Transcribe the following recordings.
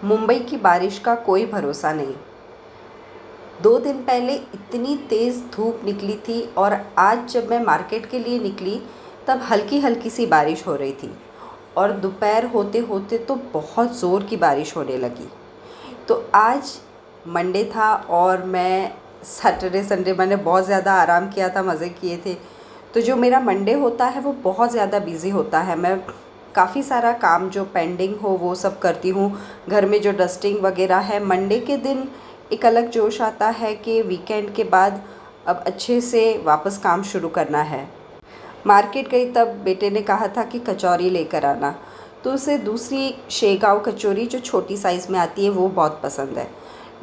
मुंबई की बारिश का कोई भरोसा नहीं। 2 दिन पहले इतनी तेज़ धूप निकली थी और आज जब मैं मार्केट के लिए निकली तब हल्की हल्की सी बारिश हो रही थी और दोपहर होते होते तो बहुत ज़ोर की बारिश होने लगी। तो आज मंडे था और मैं सैटरडे संडे मैंने बहुत ज़्यादा आराम किया था, मज़े किए थे। तो जो मेरा मंडे होता है वो बहुत ज़्यादा बिज़ी होता है। मैं काफ़ी सारा काम जो पेंडिंग हो वो सब करती हूँ। घर में जो डस्टिंग वगैरह है, मंडे के दिन एक अलग जोश आता है कि वीकेंड के बाद अब अच्छे से वापस काम शुरू करना है। मार्केट गई तब बेटे ने कहा था कि कचौरी लेकर आना, तो उसे दूसरी शेगाव कचौरी जो छोटी साइज़ में आती है वो बहुत पसंद है,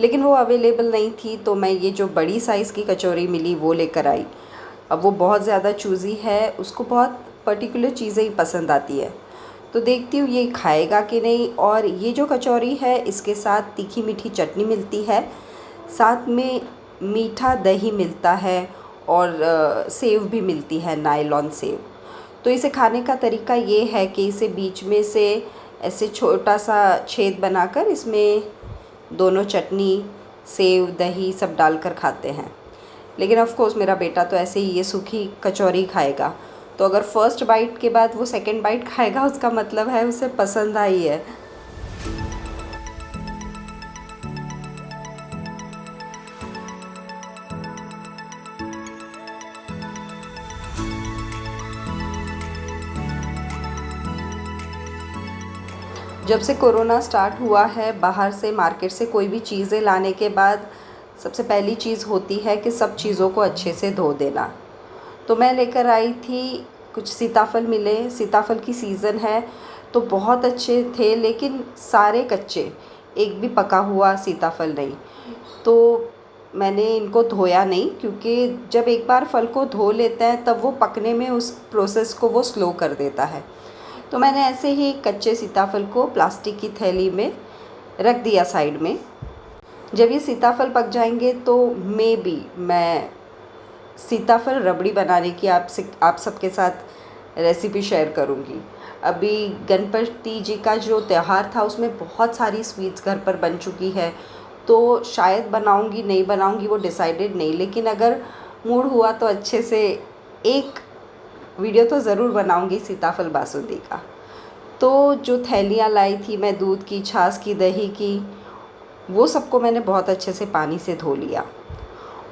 लेकिन वो अवेलेबल नहीं थी। तो मैं ये जो बड़ी साइज़ की कचौरी मिली वो लेकर आई। अब वो बहुत ज़्यादा चूज़ी है, उसको बहुत पर्टिकुलर चीज़ें ही पसंद आती है, तो देखती हूँ ये खाएगा कि नहीं। और ये जो कचौरी है इसके साथ तीखी मीठी चटनी मिलती है, साथ में मीठा दही मिलता है और सेव भी मिलती है, नायलॉन सेव। तो इसे खाने का तरीका ये है कि इसे बीच में से ऐसे छोटा सा छेद बनाकर इसमें दोनों चटनी, सेव, दही सब डालकर खाते हैं। लेकिन ऑफ़ कोर्स मेरा बेटा तो ऐसे ही ये सूखी कचौरी खाएगा, तो अगर फ़र्स्ट बाइट के बाद वो सेकंड बाइट खाएगा उसका मतलब है उसे पसंद आई है। जब से कोरोना स्टार्ट हुआ है, बाहर से मार्केट से कोई भी चीज़ें लाने के बाद सबसे पहली चीज़ होती है कि सब चीज़ों को अच्छे से धो देना। तो मैं लेकर आई थी, कुछ सीताफल मिले, सीताफल की सीज़न है तो बहुत अच्छे थे, लेकिन सारे कच्चे, एक भी पका हुआ सीताफल नहीं। तो मैंने इनको धोया नहीं, क्योंकि जब एक बार फल को धो लेते हैं तब वो पकने में उस प्रोसेस को वो स्लो कर देता है। तो मैंने ऐसे ही कच्चे सीताफल को प्लास्टिक की थैली में रख दिया साइड में। जब ये सीताफल पक जाएंगे तो मैं सीताफल रबड़ी बनाने की आप सबके साथ रेसिपी शेयर करूँगी। अभी गणपति जी का जो त्यौहार था उसमें बहुत सारी स्वीट्स घर पर बन चुकी है, तो शायद बनाऊँगी नहीं बनाऊँगी वो डिसाइडेड नहीं, लेकिन अगर मूड हुआ तो अच्छे से एक वीडियो तो ज़रूर बनाऊँगी सीताफल बासुंदी का। तो जो थैलियाँ लाई थी मैं, दूध की, छाछ की, दही की, वो सबको मैंने बहुत अच्छे से पानी से धो लिया।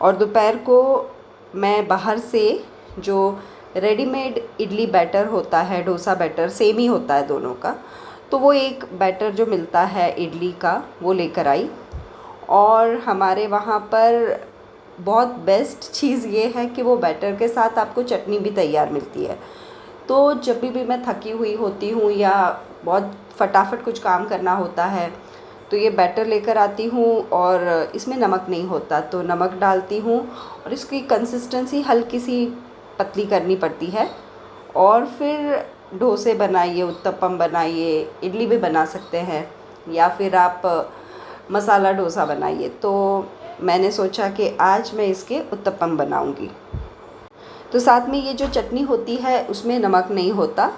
और दोपहर को मैं बाहर से जो रेडीमेड इडली बैटर होता है, डोसा बैटर सेम ही होता है दोनों का, तो वो एक बैटर जो मिलता है इडली का वो लेकर आई। और हमारे वहाँ पर बहुत बेस्ट चीज़ ये है कि वो बैटर के साथ आपको चटनी भी तैयार मिलती है। तो जब भी मैं थकी हुई होती हूँ या बहुत फटाफट कुछ काम करना होता है तो ये बैटर लेकर आती हूँ, और इसमें नमक नहीं होता तो नमक डालती हूँ, और इसकी कंसिस्टेंसी हल्की सी पतली करनी पड़ती है। और फिर डोसे बनाइए, उत्तपम बनाइए, इडली भी बना सकते हैं, या फिर आप मसाला डोसा बनाइए। तो मैंने सोचा कि आज मैं इसके उत्तपम बनाऊंगी। तो साथ में ये जो चटनी होती है उसमें नमक नहीं होता,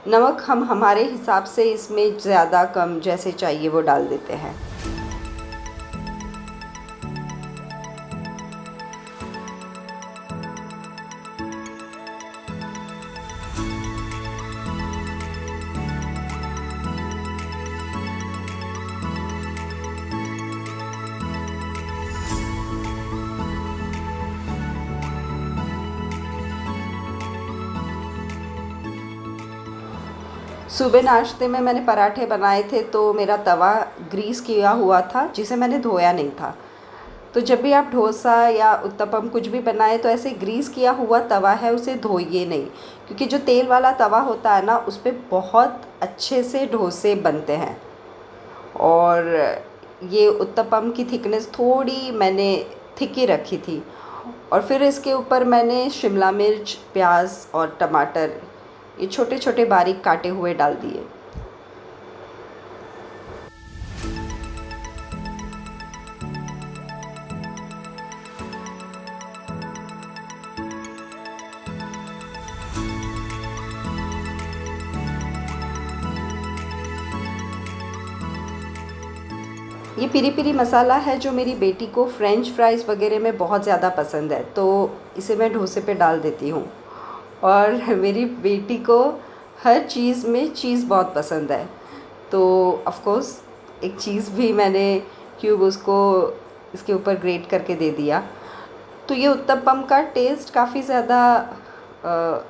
नमक हम हमारे हिसाब से इसमें ज़्यादा कम जैसे चाहिए वो डाल देते हैं। सुबह नाश्ते में मैंने पराठे बनाए थे तो मेरा तवा ग्रीस किया हुआ था जिसे मैंने धोया नहीं था। तो जब भी आप डोसा या उत्तपम कुछ भी बनाए तो ऐसे ग्रीस किया हुआ तवा है उसे धोइए नहीं, क्योंकि जो तेल वाला तवा होता है ना उस पे बहुत अच्छे से डोसे बनते हैं। और ये उत्तपम की थिकनेस थोड़ी मैंने थिक ही रखी थी। और फिर इसके ऊपर मैंने शिमला मिर्च, प्याज और टमाटर ये छोटे छोटे बारीक काटे हुए डाल दिए। ये पिरी पिरी मसाला है जो मेरी बेटी को फ्रेंच फ्राइज़ वगैरह में बहुत ज़्यादा पसंद है, तो इसे मैं डोसे पे डाल देती हूँ। और मेरी बेटी को हर चीज़ में चीज़ बहुत पसंद है, तो ऑफ़ कोर्स एक चीज़ भी मैंने क्यूब उसको इसके ऊपर ग्रेट करके दे दिया। तो ये उत्तपम का टेस्ट काफ़ी ज़्यादा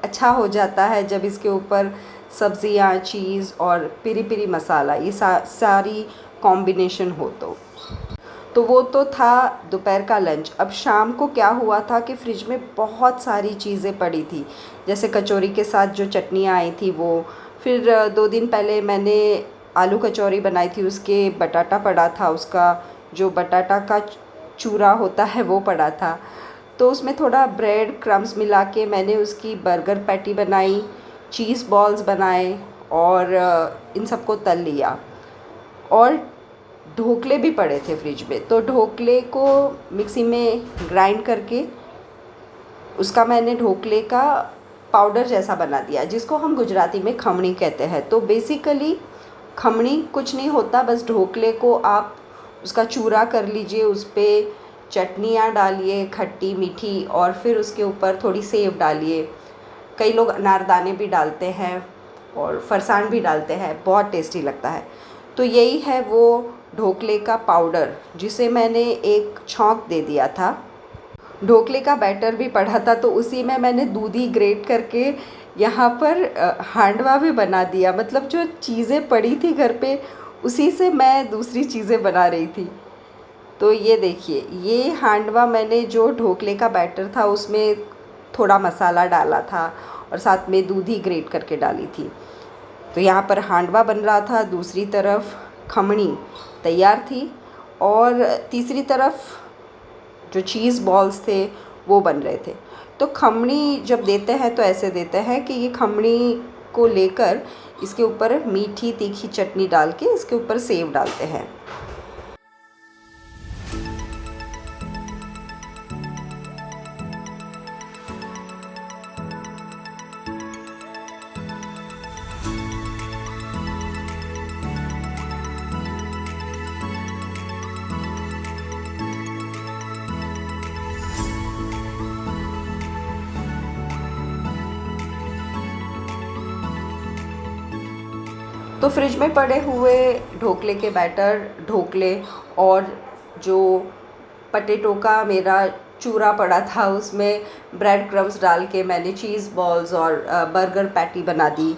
अच्छा हो जाता है जब इसके ऊपर सब्ज़ियाँ, चीज़ और पिरी पिरी मसाला ये सारी कॉम्बिनेशन हो तो वो तो था दोपहर का लंच। अब शाम को क्या हुआ था कि फ्रिज में बहुत सारी चीज़ें पड़ी थी, जैसे कचौरी के साथ जो चटनियाँ आई थी वो, फिर 2 दिन पहले मैंने आलू कचौरी बनाई थी, उसके बटाटा पड़ा था, उसका जो बटाटा का चूरा होता है वो पड़ा था। तो उसमें थोड़ा ब्रेड क्रम्स मिला के मैंने उसकी बर्गर पैटी बनाई, चीज़ बॉल्स बनाए और इन सबको तल लिया। और ढोकले भी पड़े थे फ्रिज में, तो ढोकले को मिक्सी में ग्राइंड करके उसका मैंने ढोकले का पाउडर जैसा बना दिया, जिसको हम गुजराती में खमणी कहते हैं। तो बेसिकली खमणी कुछ नहीं होता, बस ढोकले को आप उसका चूरा कर लीजिए, उस पर चटनियाँ डालिए खट्टी मीठी, और फिर उसके ऊपर थोड़ी सेव डालिए। कई लोग अनारदाने भी डालते हैं और फरसान भी डालते हैं, बहुत टेस्टी लगता है। तो यही है वो ढोकले का पाउडर, जिसे मैंने एक छौंक दे दिया था। ढोकले का बैटर भी पड़ा था, तो उसी में मैंने दूधी ग्रेट करके यहाँ पर हांडवा भी बना दिया। मतलब जो चीज़ें पड़ी थी घर पे, उसी से मैं दूसरी चीज़ें बना रही थी। तो ये देखिए, ये हांडवा मैंने जो ढोकले का बैटर था उसमें थोड़ा मसाला डाला था और साथ में दूधी ग्रेट करके डाली थी। तो यहाँ पर हांडवा बन रहा था, दूसरी तरफ खमणी तैयार थी और तीसरी तरफ जो चीज़ बॉल्स थे वो बन रहे थे। तो खमणी जब देते हैं तो ऐसे देते हैं कि ये खमणी को लेकर इसके ऊपर मीठी तीखी चटनी डाल के इसके ऊपर सेव डालते हैं। तो फ्रिज में पड़े हुए ढोकले के बैटर, ढोकले और जो पटेटो का मेरा चूरा पड़ा था, उसमें ब्रेड क्रम्स डाल के मैंने चीज़ बॉल्स और बर्गर पैटी बना दी।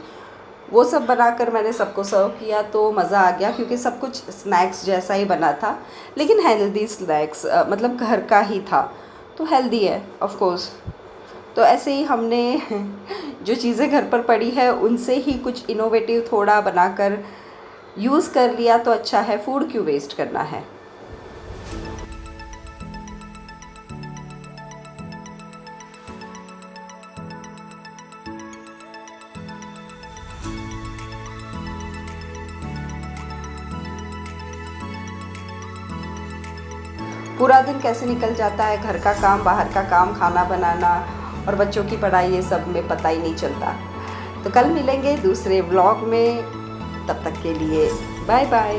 वो सब बनाकर मैंने सबको सर्व किया, तो मज़ा आ गया, क्योंकि सब कुछ स्नैक्स जैसा ही बना था, लेकिन हेल्दी स्नैक्स, मतलब घर का ही था, तो हेल्दी है ऑफ कोर्स। तो ऐसे ही हमने जो चीज़ें घर पर पड़ी है उनसे ही कुछ इनोवेटिव थोड़ा बनाकर यूज़ कर लिया, तो अच्छा है, फूड क्यों वेस्ट करना है। पूरा दिन कैसे निकल जाता है, घर का काम, बाहर का काम, खाना बनाना और बच्चों की पढ़ाई, ये सब में पता ही नहीं चलता। तो कल मिलेंगे दूसरे व्लॉग में, तब तक के लिए बाय बाय।